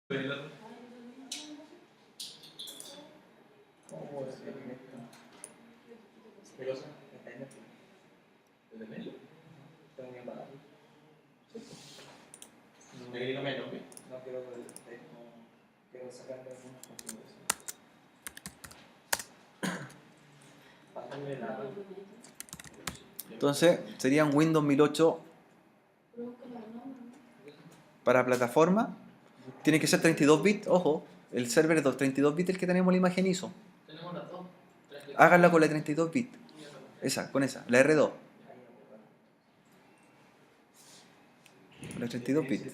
¿Qué cosa? ¿El de medio? Tengo que pagar. ¿Me quería cambiar el nombre? No quiero quiero sacarle algunas configuraciones. Pásame la. Entonces sería un Windows 1008 para plataforma. Tiene que ser 32 bits, ojo. El server es 32 bits el que tenemos la imagen ISO. Tenemos las dos. Háganla con la 32 bits. Esa, con esa, la R2. Con la 32 bits.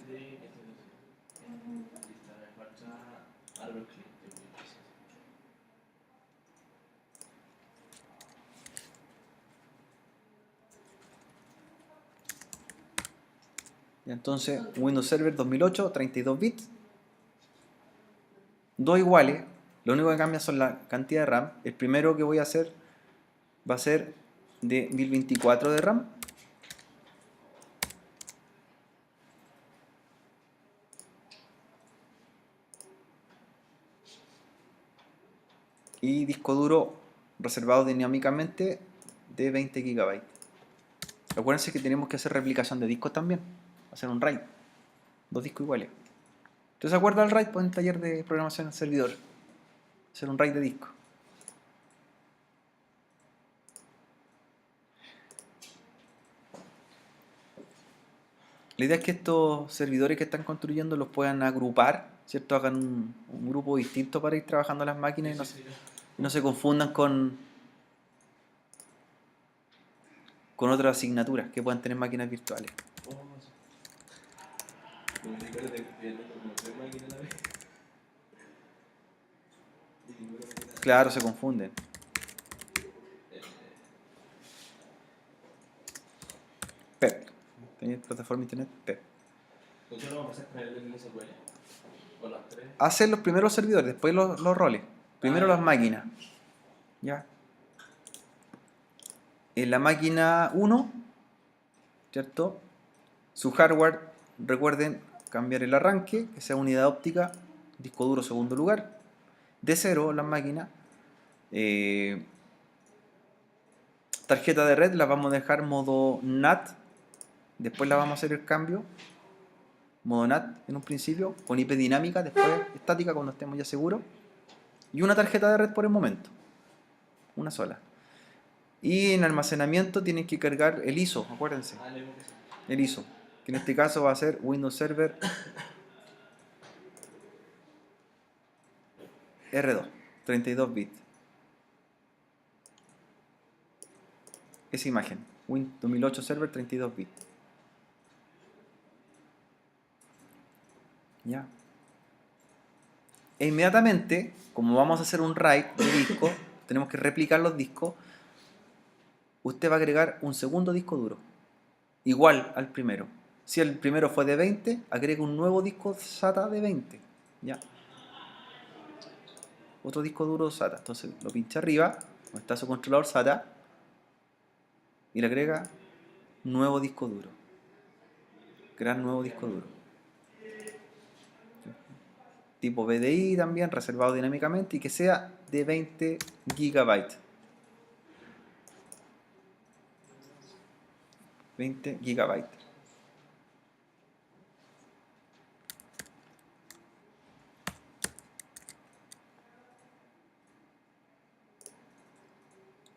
Y entonces, Windows Server 2008, 32 bits. Dos iguales. Lo único que cambia son la cantidad de RAM. El primero que voy a hacer va a ser de 1024 de RAM. Y disco duro reservado dinámicamente de 20 GB. Acuérdense que tenemos que hacer replicación de discos también. Hacer un RAID. Dos discos iguales. ¿Usted se acuerda del RAID? Pues en el taller de programación en servidor. Hacer un RAID de disco. La idea es que estos servidores que están construyendo los puedan agrupar, ¿cierto? Hagan un grupo distinto para ir trabajando las máquinas y no se confundan con otras asignaturas que puedan tener máquinas virtuales. Claro, se confunden. PEP. ¿Tenéis plataforma internet? PEP. Hacer los primeros servidores, después los roles. Primero las máquinas. ¿Ya? En la máquina 1, ¿cierto? Su hardware, recuerden cambiar el arranque, que sea unidad óptica, disco duro segundo lugar. De 0 las máquinas. Tarjeta de red la vamos a dejar modo NAT. Después la vamos a hacer el cambio. Modo NAT en un principio, con IP dinámica, después estática cuando estemos ya seguros. Y una tarjeta de red por el momento. Una sola. Y en almacenamiento tienen que cargar el ISO, acuérdense. El ISO, que en este caso va a ser Windows Server R2, 32 bits. Esa imagen, Windows 2008 Server 32 bits. ¿Ya? E inmediatamente, como vamos a hacer un RAID de disco, tenemos que replicar los discos. Usted va a agregar un segundo disco duro, igual al primero. Si el primero fue de 20, agrega un nuevo disco SATA de 20. ¿Ya? Otro disco duro SATA. Entonces lo pincha arriba, donde está su controlador SATA, y le agrega nuevo disco duro. Crear nuevo disco duro. Tipo BDI también, reservado dinámicamente, y que sea de 20 GB. 20 GB.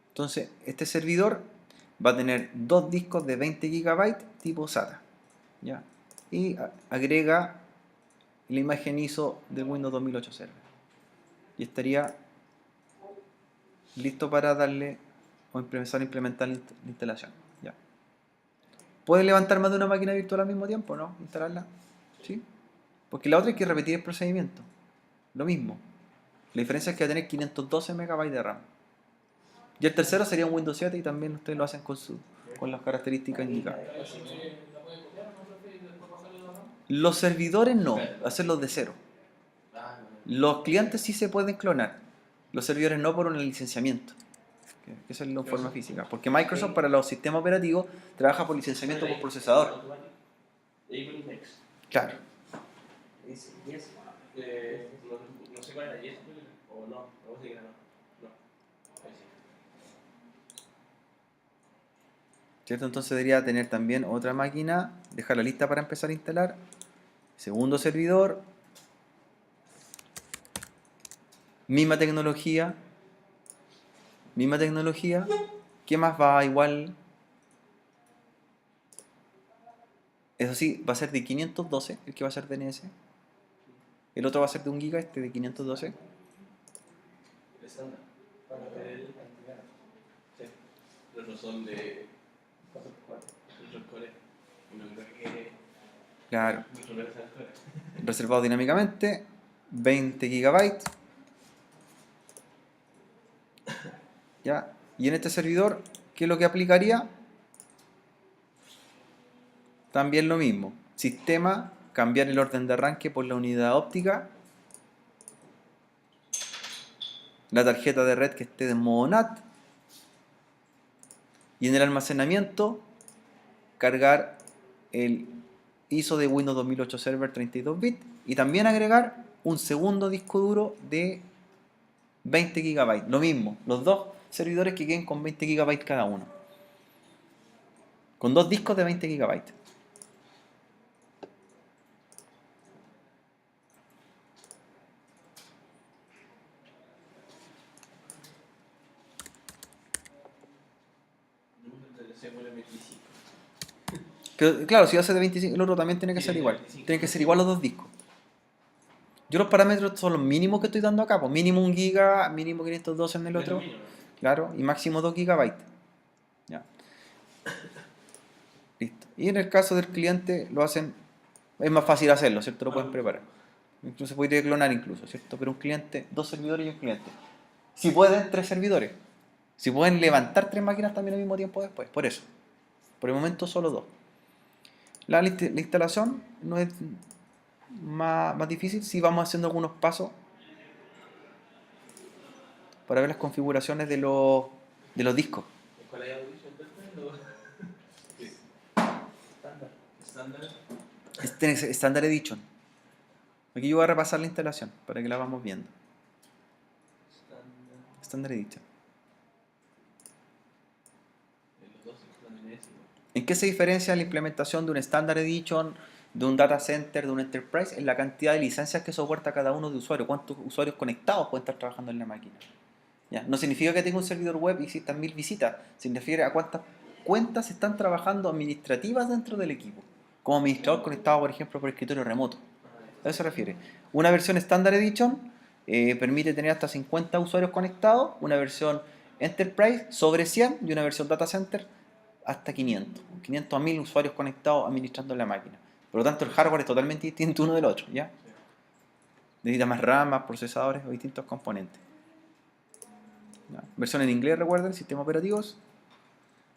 Entonces, este servidor va a tener dos discos de 20 GB tipo SATA. ¿Ya? Y agrega la imagen ISO del Windows 2008 Server. Y estaría listo para darle o empezar a implementar la instalación. ¿Ya? ¿Puede levantar más de una máquina virtual al mismo tiempo? ¿No? ¿Instalarla? ¿Sí? Porque la otra hay que repetir el procedimiento. Lo mismo. La diferencia es que va a tener 512 MB de RAM. Y el tercero sería un Windows 7 y también ustedes lo hacen con las características indicadas. Los servidores no, hacerlos de cero. Los clientes sí se pueden clonar. Los servidores no por un licenciamiento. Esa es la forma física. Porque Microsoft para los sistemas operativos trabaja por licenciamiento por procesador. Claro. cuál era? ¿Y eso? ¿O no? ¿O sí que no? No. Ahí sí. ¿Cierto? Entonces debería tener también otra máquina, dejarla lista para empezar a instalar. Segundo servidor. Misma tecnología. Misma tecnología. ¿Qué más va igual? Eso sí, va a ser de 512, el que va a ser DNS. El otro va a ser de 1 GB, este de 512. El estándar. Para El- cantidad. Sí. Los otros son de 4x4. otros core. Y no creo que Claro. mucho menos al core. Reservado dinámicamente. 20 GB. ¿Ya? Y en este servidor, ¿qué es lo que aplicaría? También lo mismo. Sistema, cambiar el orden de arranque por la unidad óptica. La tarjeta de red que esté de modo NAT. Y en el almacenamiento, cargar el ISO de Windows 2008 Server 32 bits. Y también agregar un segundo disco duro de 20 GB. Lo mismo, los dos servidores que queden con 20 GB cada uno. Con dos discos de 20 GB. Se pone 25. Claro, si hace de 25, el otro también tiene que ser igual. Tienen que ser igual los dos discos. Yo los parámetros son los mínimos que estoy dando acá. Pues mínimo 1 GB, mínimo 512 en el otro. Claro, y máximo 2 GB. Ya. Listo. Y en el caso del cliente lo hacen, es más fácil hacerlo, ¿cierto? Lo pueden preparar. Incluso podría clonar incluso, ¿cierto? Pero un cliente, 2 servidores y un cliente. Si pueden, 3 servidores. Si pueden levantar 3 máquinas también al mismo tiempo después. Por eso. Por el momento solo 2. La instalación no es más difícil si vamos haciendo algunos pasos para ver las configuraciones de los discos. ¿Cuál hay audición después? Estándar. Estándar. Este es Standard Edition. Aquí yo voy a repasar la instalación para que la vamos viendo. Estándar. Standard Edition. Los dos están en ese. ¿En qué se diferencia la implementación de un Standard Edition, de un Data Center, de un Enterprise? En la cantidad de licencias que soporta cada uno de usuarios. ¿Cuántos usuarios conectados pueden estar trabajando en la máquina? ¿Ya? No significa que tenga un servidor web y existan 1000 visitas. Significa a cuántas cuentas están trabajando administrativas dentro del equipo. Como administrador conectado, por ejemplo, por escritorio remoto. A eso se refiere. Una versión Standard Edition permite tener hasta 50 usuarios conectados. Una versión Enterprise sobre 100 y una versión Data Center hasta 500. 500 a 1000 usuarios conectados administrando la máquina. Por lo tanto, el hardware es totalmente distinto uno del otro. ¿Ya? Necesita más RAM, más procesadores o distintos componentes. ¿Ya? Versión en inglés, recuerden, sistemas operativos.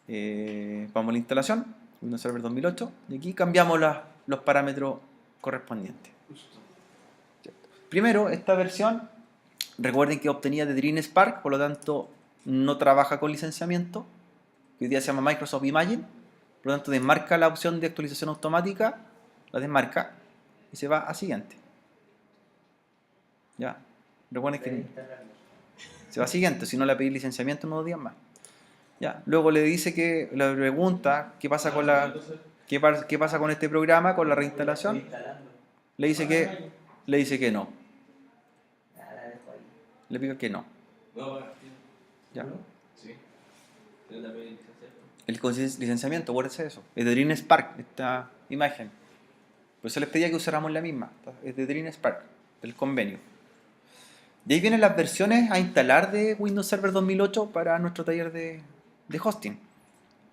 Vamos a la instalación, Windows Server 2008. Y aquí cambiamos los parámetros correspondientes. Primero, esta versión, recuerden que obtenía de Dream Spark, por lo tanto no trabaja con licenciamiento, que hoy día se llama Microsoft Imagine. Por lo tanto, desmarca la opción de actualización automática, la desmarca y se va a siguiente. ¿Ya? Recuerden que se va a siguiente, si no le pedí licenciamiento en unos días más. ¿Ya? Luego le dice que, le pregunta qué pasa con qué pasa con este programa, con la reinstalación. Le dice que no. Le pido que no. ¿Ya? Sí. Pero también hay licencia. El licenciamiento, acuérdense de eso. Es de Dream Spark, esta imagen. Por eso les pedía que usáramos la misma. Es de Dream Spark, del convenio. Y ahí vienen las versiones a instalar de Windows Server 2008 para nuestro taller de hosting.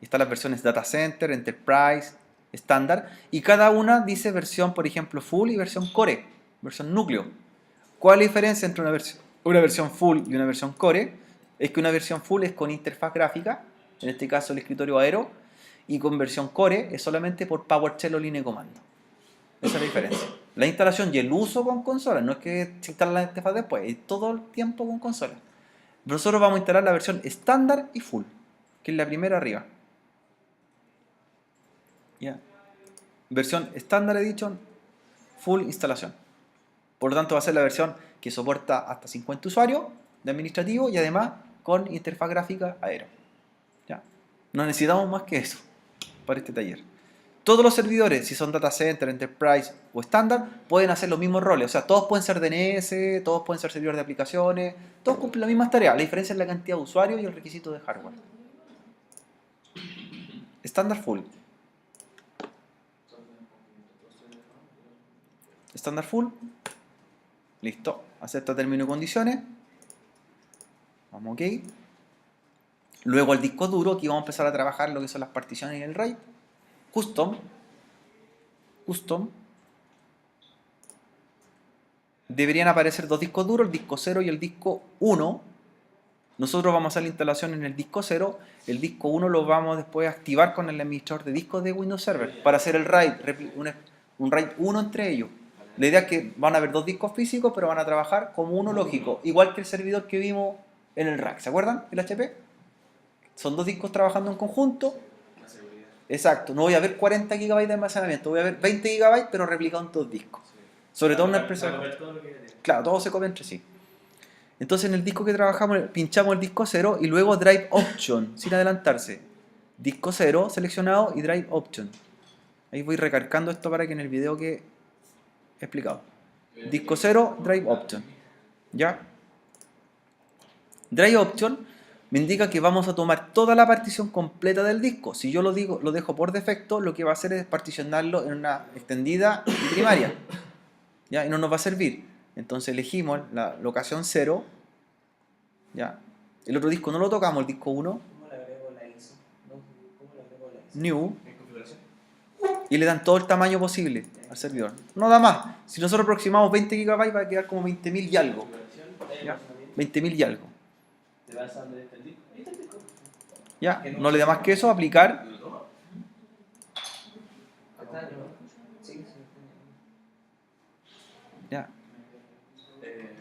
Y están las versiones Data Center, Enterprise, estándar. Y cada una dice versión, por ejemplo, Full y versión Core, versión núcleo. ¿Cuál es la diferencia entre una versión Full y una versión Core? Es que una versión Full es con interfaz gráfica, en este caso el escritorio Aero, y con versión Core es solamente por PowerShell o línea de comando. Esa es la diferencia. La instalación y el uso con consolas, no es que se instala la interfaz después, es todo el tiempo con consolas. Nosotros vamos a instalar la versión estándar y full, que es la primera arriba. ¿Ya? Versión Standard Edition, full instalación. Por lo tanto va a ser la versión que soporta hasta 50 usuarios de administrativo y además con interfaz gráfica Aero. ¿Ya? No necesitamos más que eso para este taller. Todos los servidores, si son data center, enterprise o estándar, pueden hacer los mismos roles. O sea, todos pueden ser DNS, todos pueden ser servidores de aplicaciones, todos cumplen las mismas tareas. La diferencia es la cantidad de usuarios y el requisito de hardware. Estándar full. Estándar full. Listo. Acepta términos y condiciones. Vamos ok. Luego el disco duro. Aquí vamos a empezar a trabajar lo que son las particiones y el RAID. Custom. Deberían aparecer dos discos duros, el disco 0 y el disco 1. Nosotros vamos a hacer la instalación en el disco 0. El disco 1 lo vamos después a activar con el administrador de discos de Windows Server para hacer el RAID, un RAID 1 entre ellos. La idea es que van a haber dos discos físicos, pero van a trabajar como uno lógico, igual que el servidor que vimos en el rack. ¿Se acuerdan? El HP. Son dos discos trabajando en conjunto. Exacto, no voy a ver 40 GB de almacenamiento, voy a ver 20 GB pero replicado en dos discos. Sobre todo en una empresa. Claro, todo se copia entre sí. Entonces en el disco que trabajamos pinchamos el disco 0 y luego Drive Option, sin adelantarse. Disco 0 seleccionado y Drive Option. Ahí voy recargando esto para que en el video que he explicado. Disco 0, Drive Option. ¿Ya? Drive Option me indica que vamos a tomar toda la partición completa del disco. Si yo lo dejo por defecto, lo que va a hacer es particionarlo en una extendida y primaria. ¿Ya? Y no nos va a servir. Entonces elegimos la locación 0. ¿Ya? El otro disco no lo tocamos, el disco 1. ¿Cómo le agrego la ISO? ¿Cómo le agrego la ISO? New. ¿En configuración? Y le dan todo el tamaño posible al servidor. No da más. Si nosotros aproximamos 20 GB va a quedar como 20.000 y algo. ¿Ya? 20.000 y algo. ¿Te vas a donde está el disco? Ahí está el disco. ¿Ya? No le da más que eso, aplicar. ¿Lo toma? Está, ¿no? Sí. ¿Ya?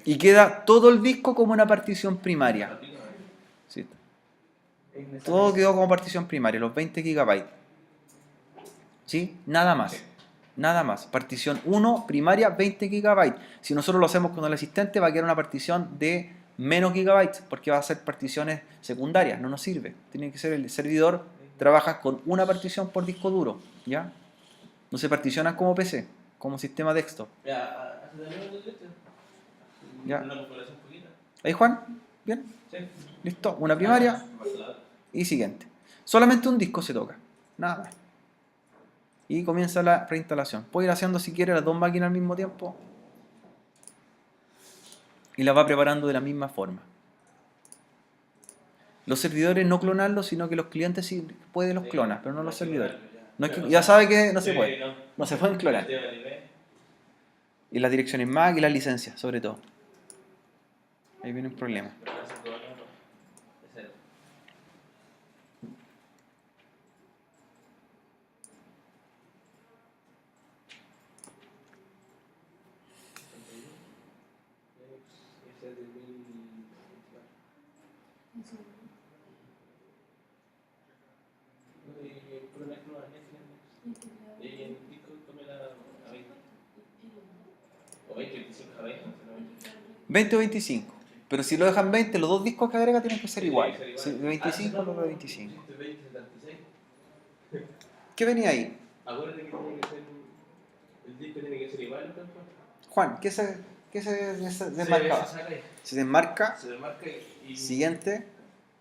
Y queda todo el disco como una partición primaria. Sí. Todo quedó como partición primaria, los 20 GB. ¿Sí? Nada más. Nada más. Partición 1, primaria, 20 GB. Si nosotros lo hacemos con el asistente, va a quedar una partición de menos gigabytes, porque va a ser particiones secundarias. No nos sirve. Tiene que ser el servidor. Trabaja con una partición por disco duro. ¿Ya? No se particionan como PC, como sistema desktop. Ya, hace también un texto. Ya. Una configuración poquita. ¿Ahí, Juan? ¿Bien? Sí. Listo. Una primaria y siguiente. Solamente un disco se toca. Nada más. Y comienza la reinstalación. Puede ir haciendo si quiere las dos máquinas al mismo tiempo. Y las va preparando de la misma forma. Los servidores no clonarlos, sino que los clientes sí pueden los clonar, pero no los servidores. No es que, ya sabe que no se puede. No se pueden clonar. Y las direcciones MAC y las licencias, sobre todo. Ahí viene un problema. O 20, 25 a 20, 20 o 25. Pero si lo dejan 20, los dos discos que agrega tienen que ser iguales. Si de 25 los de 25. ¿Qué venía ahí? Acuérdate que tiene que ser. El disco tiene que ser igual, ¿no? Juan, ¿qué se desmarca? Se desmarca. Se desmarca y. Siguiente.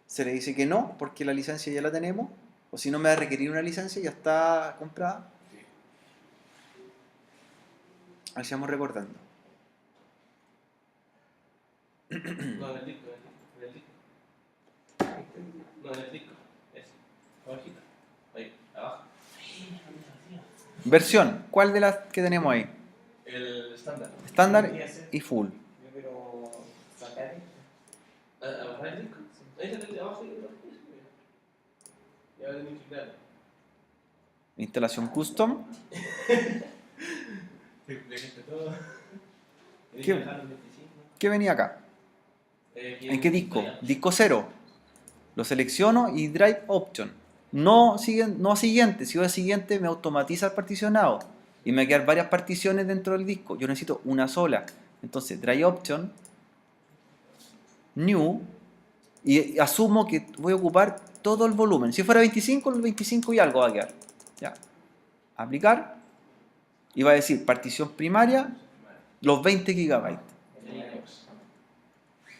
Se le dice que no, porque la licencia ya la tenemos. O si no me va a requerir una licencia, ya está comprada. A ver si vamos recordando. No, en el disco, en el disco. No, en el disco. Eso. Abajito. Ahí, abajo. Versión. ¿Cuál de las que tenemos ahí? El estándar. Estándar y full. Yo quiero sacar esto. ¿Abajar el disco? Ahí está el de abajo y el de abajo. Ya lo tenéis que claro. Instalación custom. Dejaste todo. ¿Qué? ¿Qué venía acá? ¿En qué disco? Disco 0. Lo selecciono y Drive Option. No a siguiente. Si voy a siguiente me automatiza el particionado. Y me va a quedar varias particiones dentro del disco. Yo necesito una sola. Entonces, dry option, new, y asumo que voy a ocupar todo el volumen. Si fuera 25, el 25 y algo va a quedar. Ya. Aplicar, y va a decir partición primaria, los 20 GB.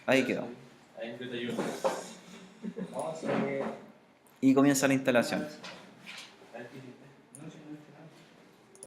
Ahí quedó. Ahí yo te ayudo. No, así que Y comienza la instalación.